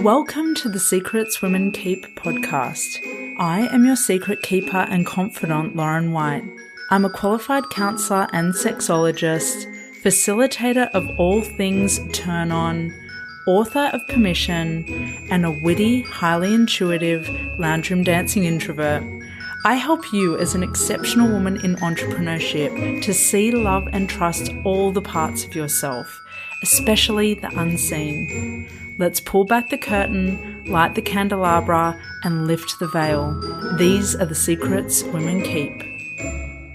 Welcome to the Secrets Women Keep podcast. I am your secret keeper and confidant, Lauren White. I'm a qualified counsellor and sexologist, facilitator of all things turn on, author of Permission, and a witty, highly intuitive lounge room dancing introvert. I help you as an exceptional woman in entrepreneurship to see, love, and trust all the parts of yourself, especially the unseen. Let's pull back the curtain, light the candelabra, and lift the veil. These are the secrets women keep.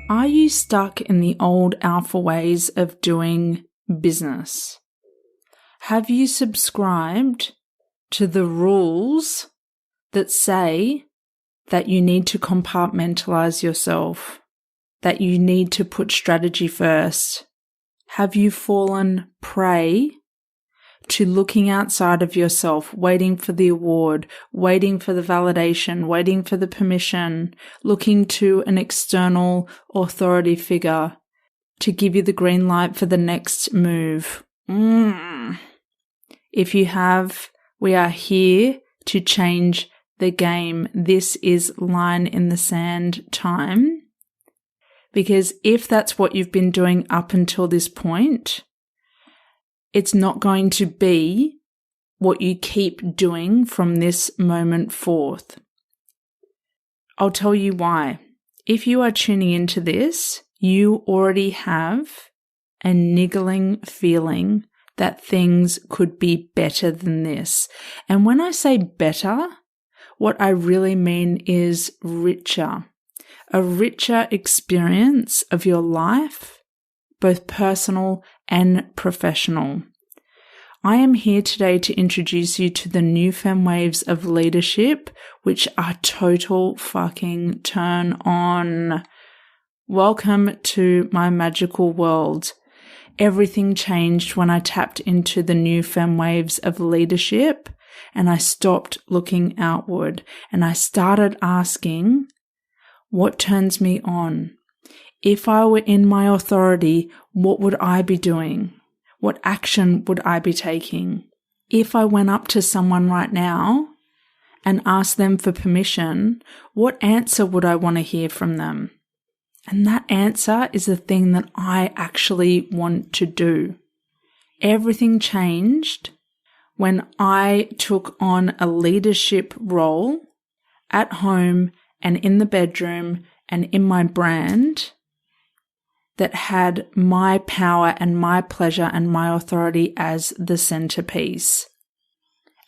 Are you stuck in the old alpha ways of doing business? Have you subscribed to the rules that say that you need to compartmentalize yourself, that you need to put strategy first? Have you fallen prey to looking outside of yourself, waiting for the award, waiting for the validation, waiting for the permission, looking to an external authority figure to give you the green light for the next move? If you have, we are here to change the game. This is line in the sand time. Because if that's what you've been doing up until this point, it's not going to be what you keep doing from this moment forth. I'll tell you why. If you are tuning into this, you already have a niggling feeling that things could be better than this. And when I say better, what I really mean is richer. A richer experience of your life, both personal and professional. I am here today to introduce you to the new Femme waves of leadership, which are total fucking turn on. Welcome to my magical world. Everything changed when I tapped into the new Femme waves of leadership and I stopped looking outward and I started asking, what turns me on? If I were in my authority, what would I be doing? What action would I be taking? If I went up to someone right now and asked them for permission, what answer would I want to hear from them? And that answer is the thing that I actually want to do. Everything changed when I took on a leadership role at home and in the bedroom and in my brand that had my power and my pleasure and my authority as the centerpiece.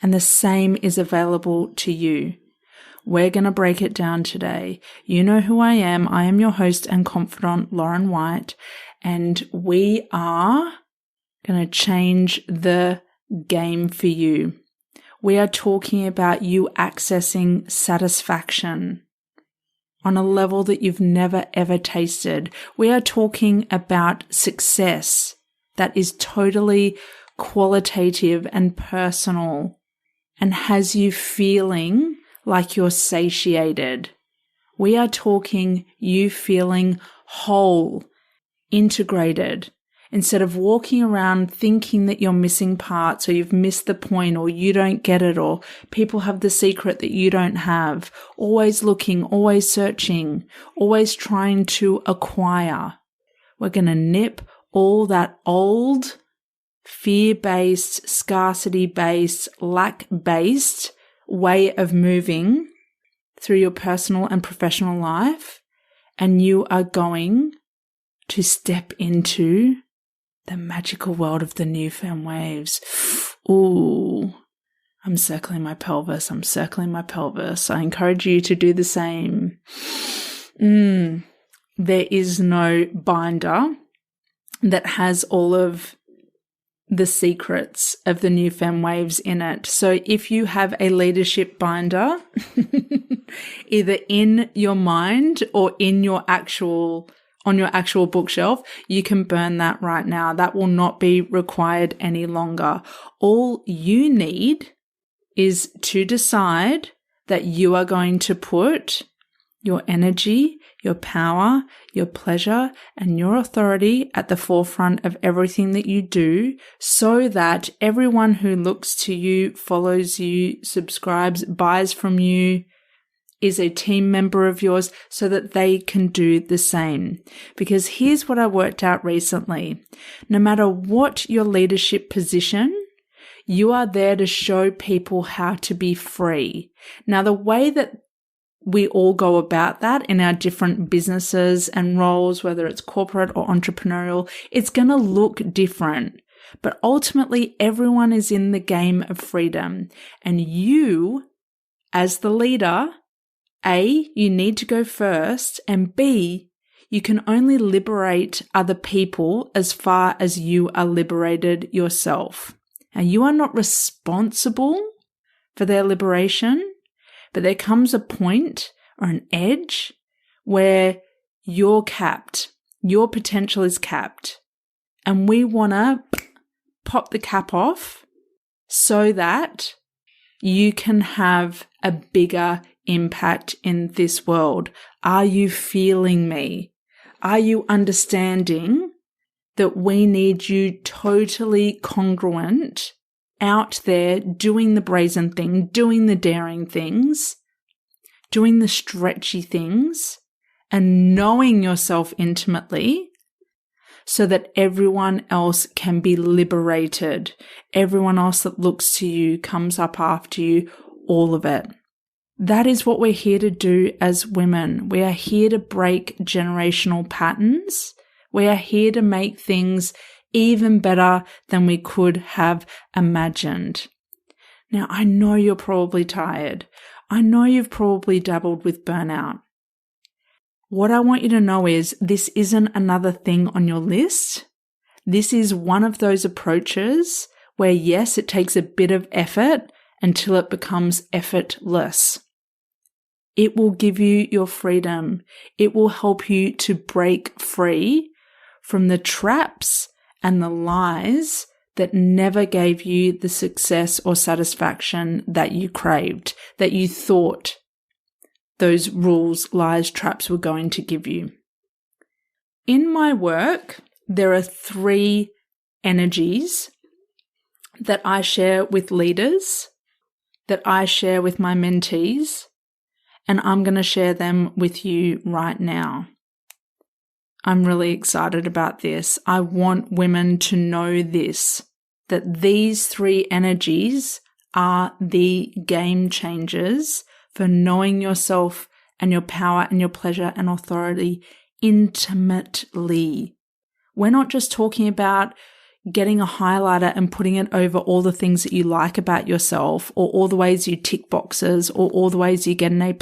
And the same is available to you. We're going to break it down today. You know who I am. I am your host and confidant, Lauren White, and we are going to change the game for you. We are talking about you accessing satisfaction on a level that you've never ever tasted. We are talking about success that is totally qualitative and personal and has you feeling like you're satiated. We are talking you feeling whole, integrated, instead of walking around thinking that you're missing parts or you've missed the point or you don't get it or people have the secret that you don't have. Always looking, always searching, always trying to acquire. We're going to nip all that old, fear-based, scarcity-based, lack-based way of moving through your personal and professional life, and you are going to step into the magical world of the new Femme waves. Ooh, I'm circling my pelvis. I encourage you to do the same. There is no binder that has all of the secrets of the new Femme waves in it. So if you have a leadership binder, either in your mind or in your on your actual bookshelf, you can burn that right now. That will not be required any longer. All you need is to decide that you are going to put your energy, your power, your pleasure, and your authority at the forefront of everything that you do, so that everyone who looks to you, follows you, subscribes, buys from you, is a team member of yours, so that they can do the same. Because here's what I worked out recently. No matter what your leadership position, you are there to show people how to be free. Now, the way that we all go about that in our different businesses and roles, whether it's corporate or entrepreneurial, it's going to look different. But ultimately, everyone is in the game of freedom. And you, as the leader, A, you need to go first, and B, you can only liberate other people as far as you are liberated yourself. Now, you are not responsible for their liberation, but there comes a point or an edge where you're capped. Your potential is capped. And we want to pop the cap off so that you can have a bigger impact in this world. Are you feeling me? Are you understanding that we need you totally congruent out there doing the brazen thing, doing the daring things, doing the stretchy things, and knowing yourself intimately so that everyone else can be liberated. Everyone else that looks to you, comes up after you, all of it. That is what we're here to do as women. We are here to break generational patterns. We are here to make things even better than we could have imagined. Now, I know you're probably tired. I know you've probably dabbled with burnout. What I want you to know is this isn't another thing on your list. This is one of those approaches where, yes, it takes a bit of effort until it becomes effortless. It will give you your freedom. It will help you to break free from the traps and the lies that never gave you the success or satisfaction that you craved, that you thought those rules, lies, traps were going to give you. In my work, there are 3 energies that I share with leaders, that I share with my mentees, and I'm going to share them with you right now. I'm really excited about this. I want women to know this, that these 3 energies are the game changers for knowing yourself and your power and your pleasure and authority intimately. We're not just talking about getting a highlighter and putting it over all the things that you like about yourself, or all the ways you tick boxes, or all the ways you get an A+.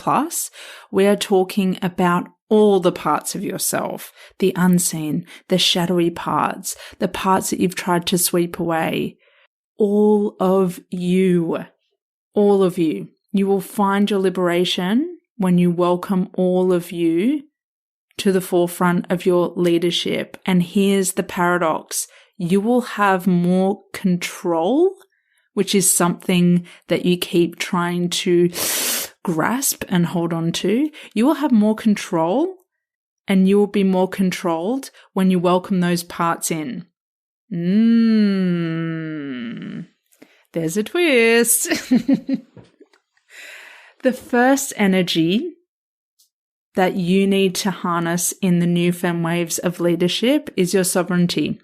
We are talking about all the parts of yourself, the unseen, the shadowy parts, the parts that you've tried to sweep away. All of you. All of you. You will find your liberation when you welcome all of you to the forefront of your leadership. And here's the paradox. You will have more control, which is something that you keep trying to grasp and hold on to. You will have more control, and you will be more controlled when you welcome those parts in. There's a twist. The first energy that you need to harness in the new Femme waves of leadership is your sovereignty.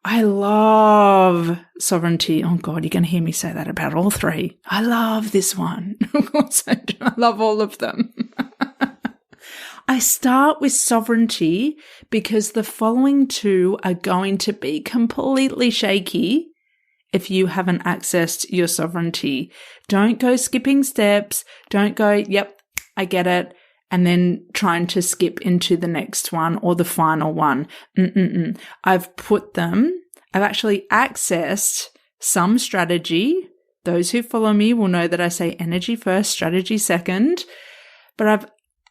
I love sovereignty. Oh God, you're going to hear me say that about all 3. I love this one. Of course I do. I love all of them. I start with sovereignty because the following 2 are going to be completely shaky if you haven't accessed your sovereignty. Don't go skipping steps. Don't go, yep, I get it, and then trying to skip into the next one or the final one. I've actually accessed some strategy. Those who follow me will know that I say energy first, strategy second, but I've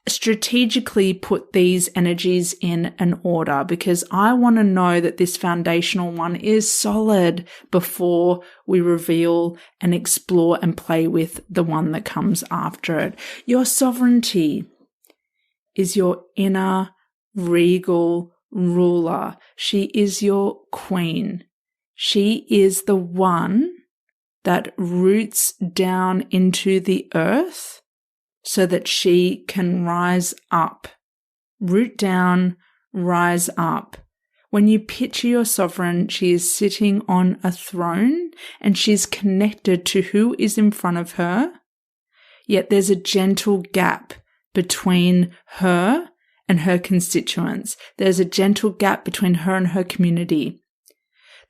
strategically put these energies in an order because I want to know that this foundational one is solid before we reveal and explore and play with the one that comes after it. Your sovereignty. is your inner regal ruler. She is your queen. She is the one that roots down into the earth so that she can rise up. Root down, rise up. When you picture your sovereign, she is sitting on a throne and she's connected to who is in front of her, yet there's a gentle gap between her and her constituents. There's a gentle gap between her and her community.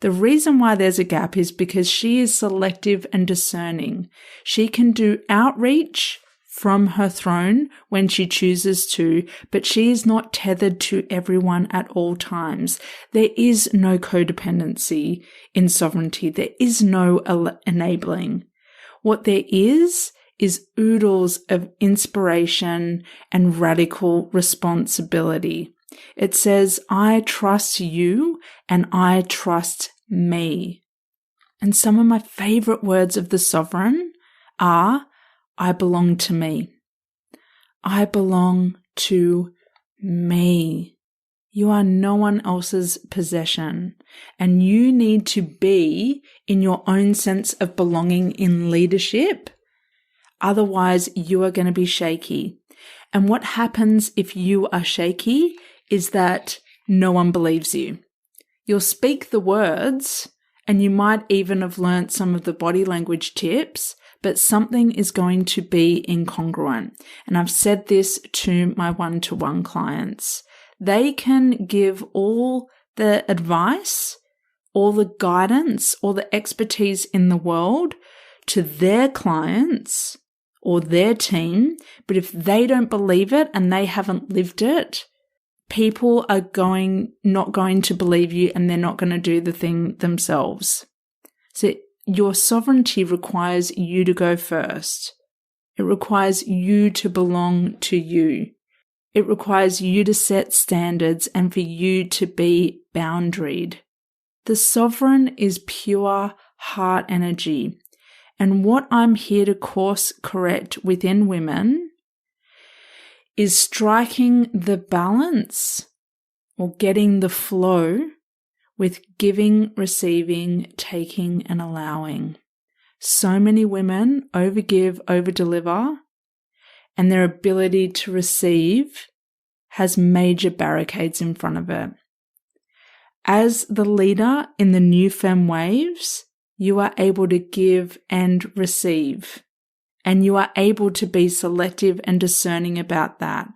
The reason why there's a gap is because she is selective and discerning. She can do outreach from her throne when she chooses to, but she is not tethered to everyone at all times. There is no codependency in sovereignty. There is no enabling. What there is oodles of inspiration and radical responsibility. It says, I trust you and I trust me. And some of my favorite words of the sovereign are, I belong to me. I belong to me. You are no one else's possession, and you need to be in your own sense of belonging in leadership. Otherwise, you are going to be shaky. And what happens if you are shaky is that no one believes you. You'll speak the words, and you might even have learnt some of the body language tips, but something is going to be incongruent. And I've said this to my one-to-one clients. They can give all the advice, all the guidance, all the expertise in the world to their clients or their team, but if they don't believe it and they haven't lived it, people are not going to believe you and they're not going to do the thing themselves. So your sovereignty requires you to go first. It requires you to belong to you. It requires you to set standards and for you to be boundaried. The sovereign is pure heart energy. And what I'm here to course correct within women is striking the balance or getting the flow with giving, receiving, taking, and allowing. So many women overgive, overdeliver, and their ability to receive has major barricades in front of it. As the leader in the new Femme waves, you are able to give and receive, and you are able to be selective and discerning about that.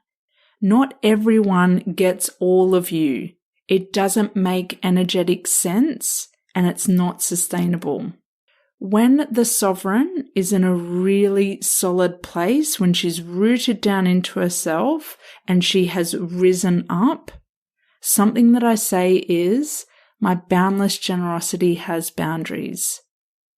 Not everyone gets all of you. It doesn't make energetic sense, and it's not sustainable. When the sovereign is in a really solid place, when she's rooted down into herself and she has risen up, something that I say is, my boundless generosity has boundaries.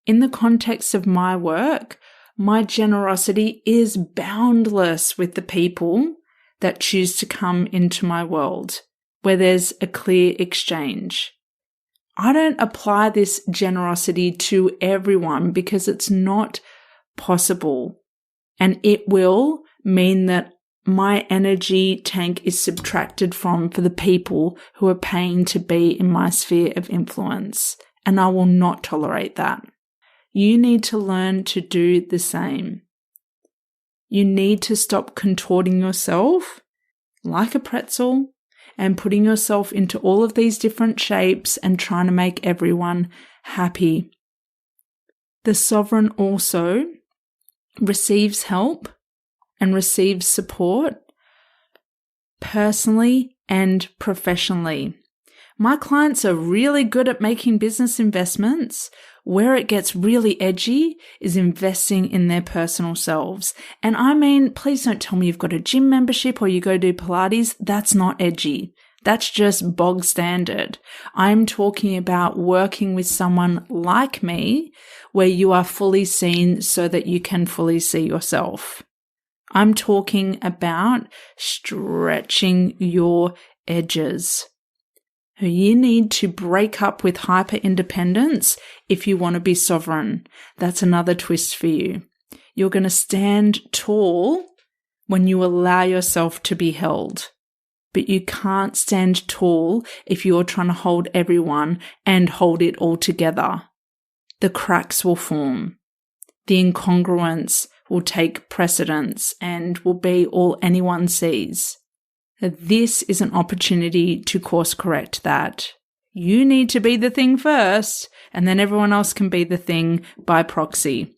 In the context of my work, my generosity is boundless with the people that choose to come into my world, where there's a clear exchange. I don't apply this generosity to everyone because it's not possible, and it will mean that my energy tank is subtracted from for the people who are paying to be in my sphere of influence, and I will not tolerate that. You need to learn to do the same. You need to stop contorting yourself like a pretzel and putting yourself into all of these different shapes and trying to make everyone happy. The sovereign also receives help and receives support personally and professionally. My clients are really good at making business investments. Where it gets really edgy is investing in their personal selves. And I mean, please don't tell me you've got a gym membership or you go do Pilates. That's not edgy. That's just bog standard. I'm talking about working with someone like me where you are fully seen so that you can fully see yourself. I'm talking about stretching your edges. You need to break up with hyper-independence if you want to be sovereign. That's another twist for you. You're going to stand tall when you allow yourself to be held. But you can't stand tall if you're trying to hold everyone and hold it all together. The cracks will form. The incongruence will take precedence and will be all anyone sees. This is an opportunity to course correct that. You need to be the thing first, and then everyone else can be the thing by proxy.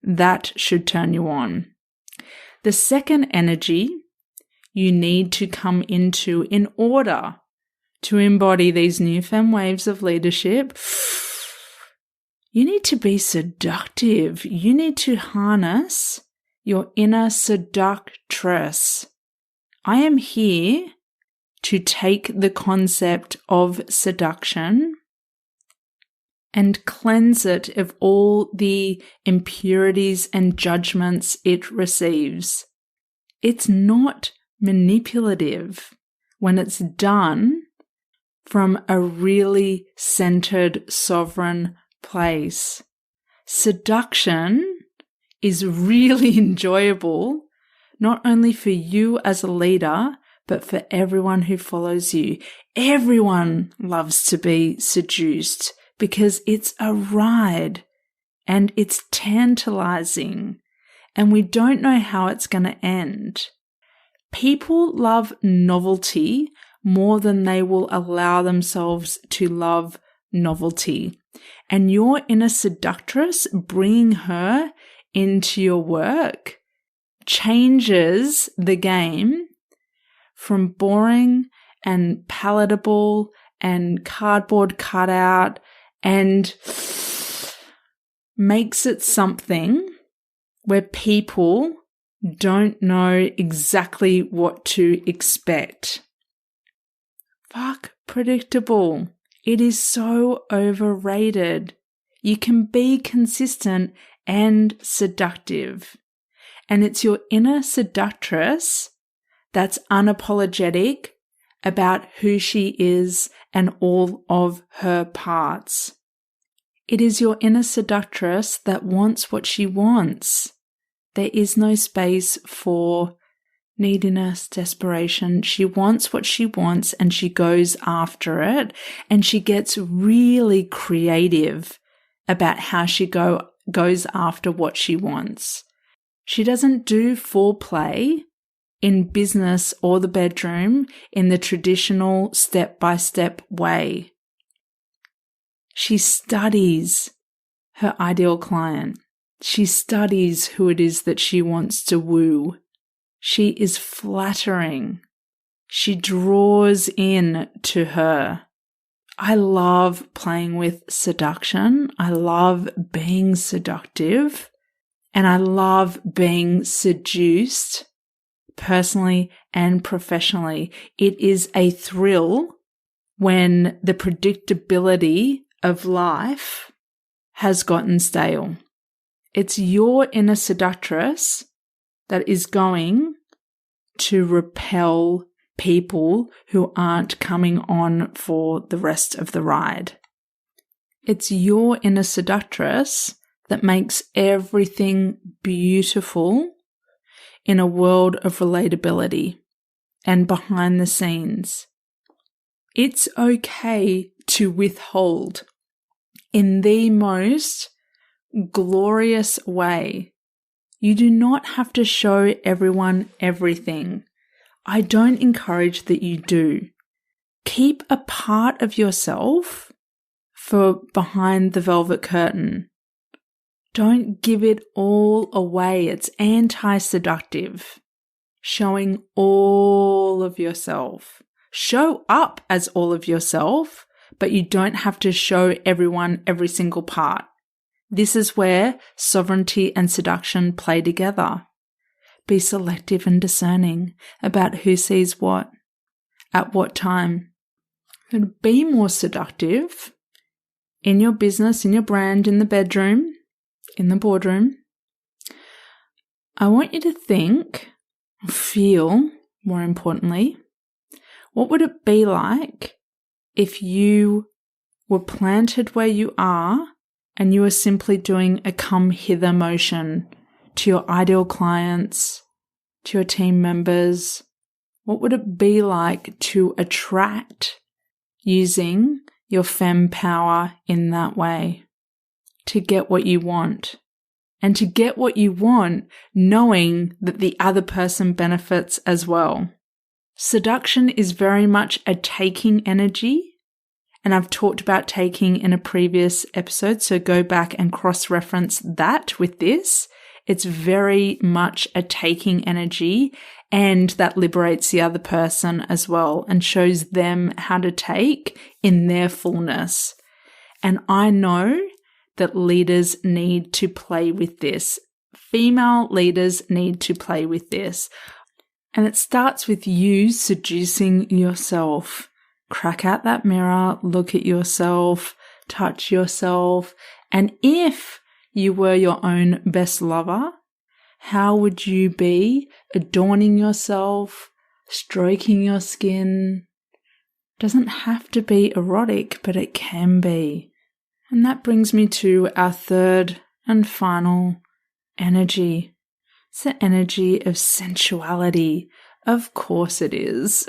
That should turn you on. The second energy you need to come into in order to embody these new femme waves of leadership, you need to be seductive. You need to harness your inner seductress. I am here to take the concept of seduction and cleanse it of all the impurities and judgments it receives. It's not manipulative when it's done from a really centered, sovereign place. Seduction is really enjoyable, not only for you as a leader, but for everyone who follows you. Everyone loves to be seduced because it's a ride and it's tantalizing and we don't know how it's going to end. People love novelty more than they will allow themselves to love novelty. And your inner seductress, bringing her into your work, changes the game from boring and palatable and cardboard cutout and makes it something where people don't know exactly what to expect. Fuck predictable. It is so overrated. You can be consistent and seductive. And it's your inner seductress that's unapologetic about who she is and all of her parts. It is your inner seductress that wants what she wants. There is no space for neediness, desperation. She wants what she wants and she goes after it, and she gets really creative about how she goes after what she wants. She doesn't do foreplay in business or the bedroom in the traditional step-by-step way. She studies her ideal client. She studies who it is that she wants to woo. She is flattering. She draws in to her. I love playing with seduction. I love being seductive. And I love being seduced personally and professionally. It is a thrill when the predictability of life has gotten stale. It's your inner seductress that is going to repel people who aren't coming on for the rest of the ride. It's your inner seductress that makes everything beautiful in a world of relatability and behind the scenes. It's okay to withhold in the most glorious way. You do not have to show everyone everything. I don't encourage that you do. Keep a part of yourself for behind the velvet curtain. Don't give it all away. It's anti-seductive. Showing all of yourself. Show up as all of yourself, but you don't have to show everyone every single part. This is where sovereignty and seduction play together. Be selective and discerning about who sees what, at what time. And be more seductive in your business, in your brand, in the bedroom, in the boardroom. I want you to think, feel, more importantly, what would it be like if you were planted where you are and you are simply doing a come hither motion to your ideal clients, to your team members? What would it be like to attract using your femme power in that way to get what you want? And to get what you want, knowing that the other person benefits as well. Seduction is very much a taking energy. And I've talked about taking in a previous episode, so go back and cross-reference that with this. It's very much a taking energy, and that liberates the other person as well and shows them how to take in their fullness. And I know that leaders need to play with this. Female leaders need to play with this. And it starts with you seducing yourself. Crack out that mirror, look at yourself, touch yourself. And if you were your own best lover, how would you be adorning yourself, stroking your skin? Doesn't have to be erotic, but it can be. And that brings me to our third and final energy. It's the energy of sensuality. Of course it is.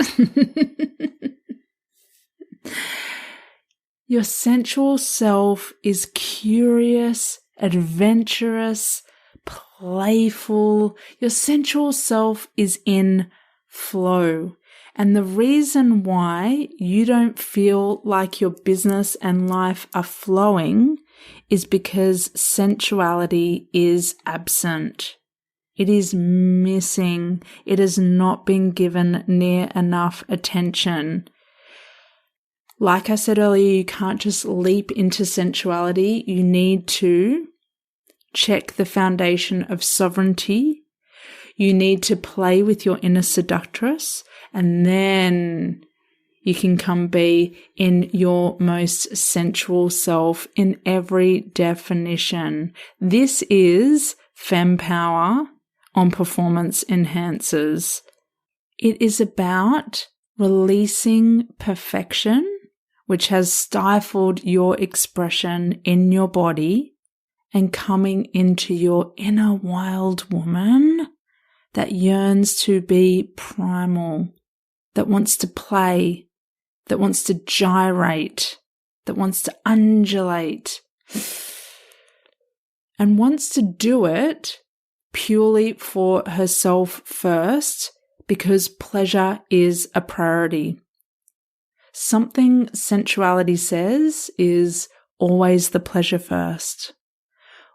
Your sensual self is curious, adventurous, playful. Your sensual self is in flow. And the reason why you don't feel like your business and life are flowing is because sensuality is absent. It is missing. It has not been given near enough attention. Like I said earlier, you can't just leap into sensuality. You need to check the foundation of sovereignty. You need to play with your inner seductress, and then you can come be in your most sensual self in every definition. This is femme power on performance enhancers. It is about releasing perfection, which has stifled your expression in your body, and coming into your inner wild woman that yearns to be primal, that wants to play, that wants to gyrate, that wants to undulate, and wants to do it purely for herself first because pleasure is a priority. Something sensuality says is always the pleasure first.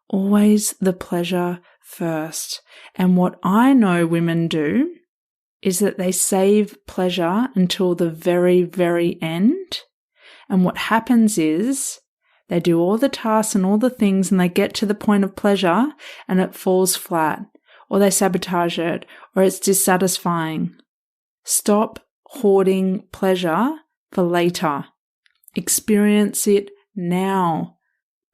Always the pleasure first. And what I know women do is that they save pleasure until the very, very end. And what happens is they do all the tasks and all the things and they get to the point of pleasure and it falls flat, or they sabotage it, or it's dissatisfying. Stop hoarding pleasure for later. Experience it now.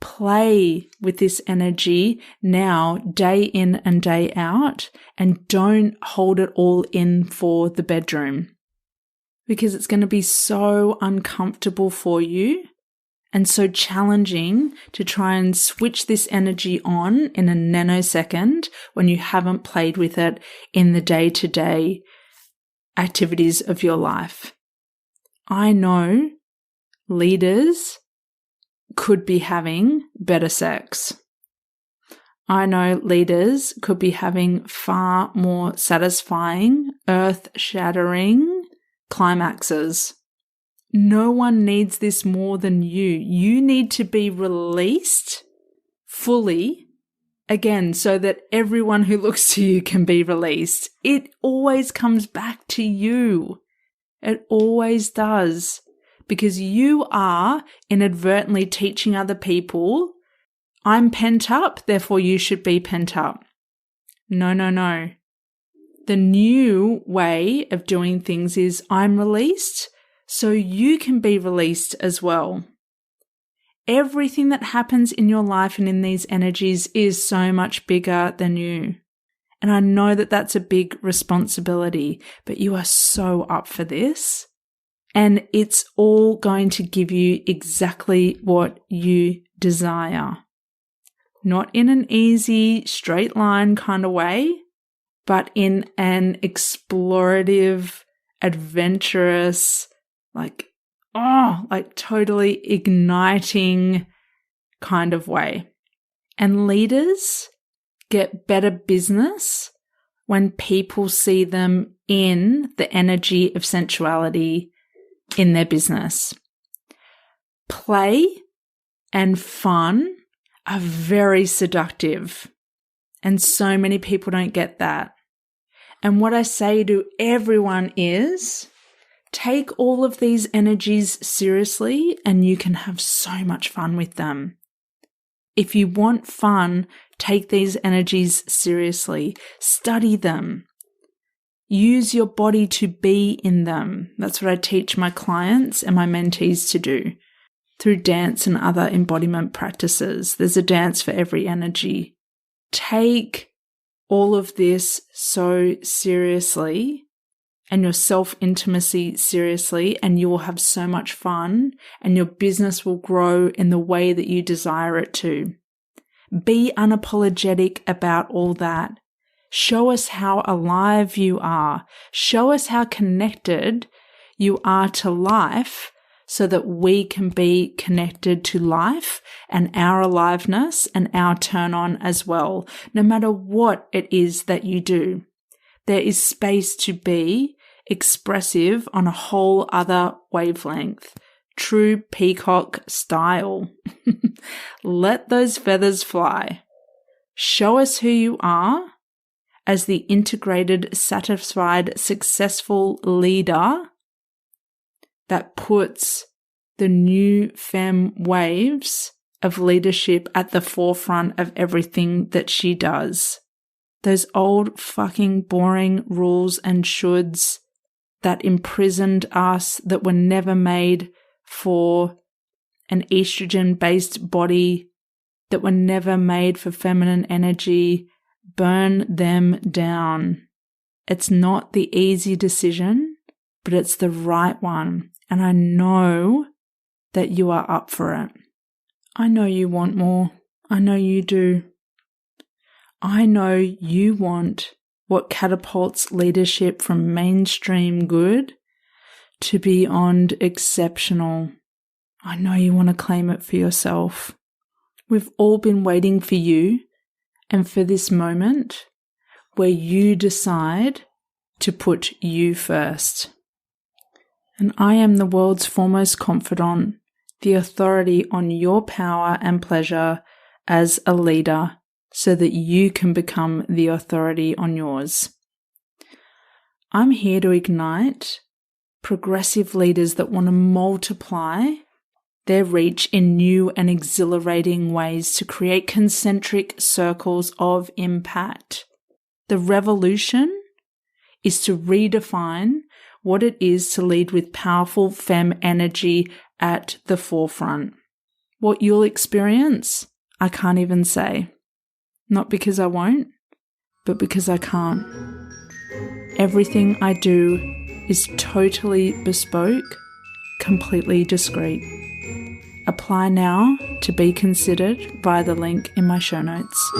Play with this energy now, day in and day out, and don't hold it all in for the bedroom, because it's going to be so uncomfortable for you and so challenging to try and switch this energy on in a nanosecond when you haven't played with it in the day-to-day activities of your life. I know leaders could be having better sex. I know leaders could be having far more satisfying, earth-shattering climaxes. No one needs this more than you. You need to be released fully, again, so that everyone who looks to you can be released. It always comes back to you. It always does. Because you are inadvertently teaching other people, I'm pent up, therefore you should be pent up. No, no, no. The new way of doing things is I'm released, so you can be released as well. Everything that happens in your life and in these energies is so much bigger than you. And I know that that's a big responsibility, but you are so up for this. And it's all going to give you exactly what you desire. Not in an easy, straight line kind of way, but in an explorative, adventurous, like totally igniting kind of way. And leaders get better business when people see them in the energy of sensuality in their business. Play and fun are very seductive, and so many people don't get that. And what I say to everyone is, take all of these energies seriously and you can have so much fun with them. If you want fun, take these energies seriously. Study them. Use your body to be in them. That's what I teach my clients and my mentees to do through dance and other embodiment practices. There's a dance for every energy. Take all of this so seriously and your self-intimacy seriously, and you will have so much fun and your business will grow in the way that you desire it to. Be unapologetic about all that. Show us how alive you are. Show us how connected you are to life so that we can be connected to life and our aliveness and our turn on as well. No matter what it is that you do, there is space to be expressive on a whole other wavelength. True peacock style. Let those feathers fly. Show us who you are as the integrated, satisfied, successful leader that puts the new femme waves of leadership at the forefront of everything that she does. Those old fucking boring rules and shoulds that imprisoned us, that were never made for an estrogen-based body, that were never made for feminine energy, burn them down. It's not the easy decision, but it's the right one. And I know that you are up for it. I know you want more. I know you do. I know you want what catapults leadership from mainstream good to beyond exceptional. I know you want to claim it for yourself. We've all been waiting for you and for this moment where you decide to put you first. And I am the world's foremost confidant, the authority on your power and pleasure as a leader, so that you can become the authority on yours. I'm here to ignite progressive leaders that want to multiply their reach in new and exhilarating ways to create concentric circles of impact. The revolution is to redefine what it is to lead with powerful femme energy at the forefront. What you'll experience, I can't even say. Not because I won't, but because I can't. Everything I do is totally bespoke, completely discreet. Apply now to be considered via the link in my show notes.